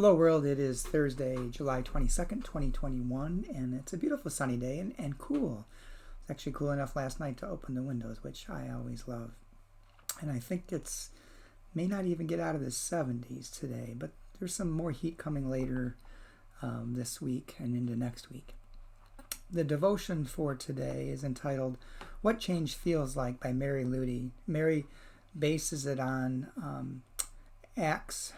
Hello world, it is Thursday, July 22nd, 2021, and it's a beautiful sunny day and cool. It's actually cool enough last night to open the windows, which I always love. And I think it's may not even get out of the 70s today, but there's some more heat coming later this week and into next week. The devotion for today is entitled What Change Feels Like by Mary Ludy. Mary bases it on Acts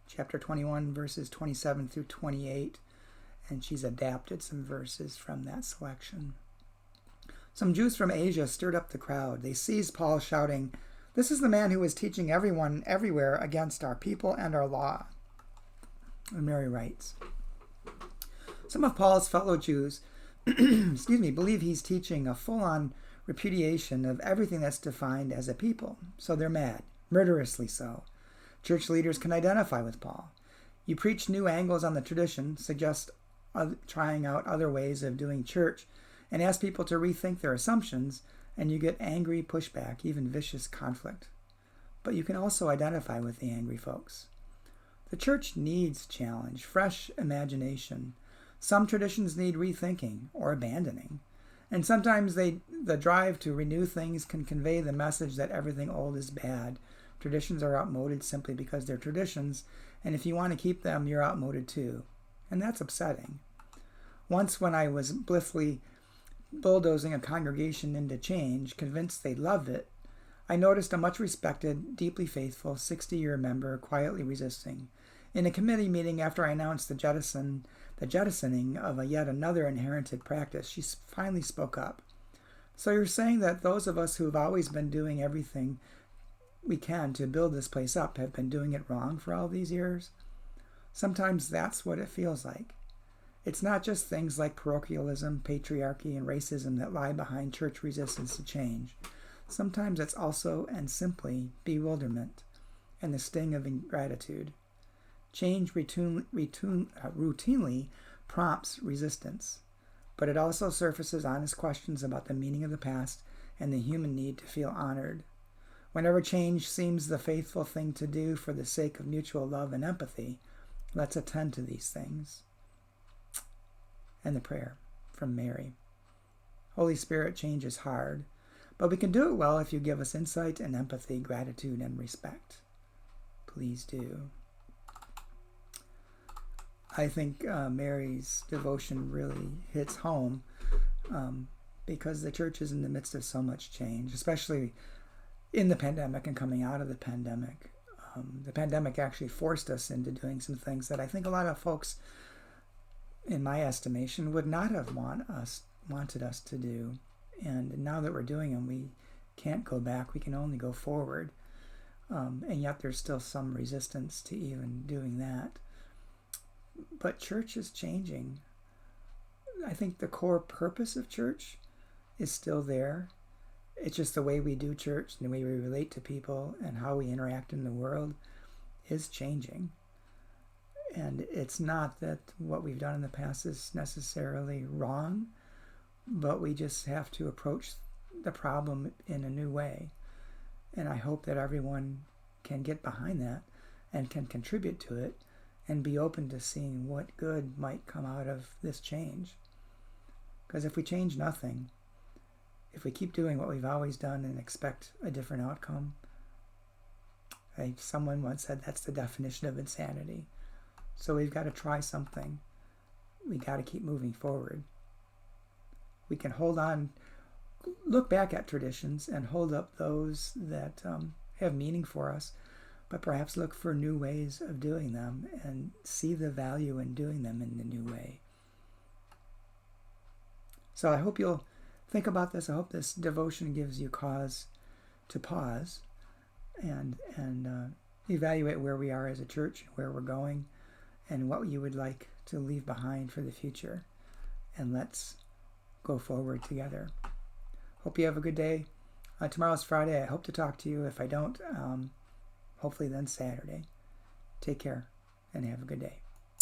chapter 21, verses 27 through 28, and she's adapted some verses from that selection. Some Jews from Asia stirred up the crowd. They seized Paul, shouting, "This is the man who is teaching everyone everywhere against our people and our law." And Mary writes, some of Paul's fellow Jews believe he's teaching a full-on repudiation of everything that's defined as a people. So they're mad, murderously so. Church leaders can identify with Paul. You preach new angles on the tradition, suggest trying out other ways of doing church, and ask people to rethink their assumptions, and you get angry pushback, even vicious conflict. But you can also identify with the angry folks. The church needs challenge, fresh imagination. Some traditions need rethinking or abandoning. And sometimes the drive to renew things can convey the message that everything old is bad. Traditions are outmoded simply because they're traditions, and if you want to keep them, you're outmoded too. And that's upsetting. Once when I was blithely bulldozing a congregation into change, convinced they loved it, I noticed a much respected, deeply faithful 60-year member quietly resisting. In a committee meeting after I announced the jettisoning of yet another inherited practice, she finally spoke up. "So you're saying that those of us who've always been doing everything we can to build this place up have been doing it wrong for all these years?" Sometimes that's what it feels like. It's not just things like parochialism, patriarchy, and racism that lie behind church resistance to change. Sometimes it's also and simply bewilderment and the sting of ingratitude. Change routinely prompts resistance, but it also surfaces honest questions about the meaning of the past and the human need to feel honored. Whenever change seems the faithful thing to do for the sake of mutual love and empathy, let's attend to these things. And the prayer from Mary. Holy Spirit, change is hard, but we can do it well if you give us insight and empathy, gratitude, and respect. Please do. I think Mary's devotion really hits home because the church is in the midst of so much change, especially in the pandemic and coming out of the pandemic. The pandemic actually forced us into doing some things that I think a lot of folks, in my estimation, would not have wanted us to do. And now that we're doing them, we can't go back. We can only go forward. And yet there's still some resistance to even doing that. But church is changing. I think the core purpose of church is still there. It's just the way we do church and the way we relate to people and how we interact in the world is changing. And it's not that what we've done in the past is necessarily wrong, but we just have to approach the problem in a new way. And I hope that everyone can get behind that and can contribute to it and be open to seeing what good might come out of this change. Because if we change nothing, if we keep doing what we've always done and expect a different outcome, someone once said that's the definition of insanity. So we've got to try something. We got to keep moving forward. We can hold on, look back at traditions and hold up those that have meaning for us, but perhaps look for new ways of doing them and see the value in doing them in the new way. So I hope you'll think about this. I hope this devotion gives you cause to pause and evaluate where we are as a church, where we're going, and what you would like to leave behind for the future. And let's go forward together. Hope you have a good day. Tomorrow's Friday. I hope to talk to you. If I don't, hopefully then Saturday. Take care and have a good day.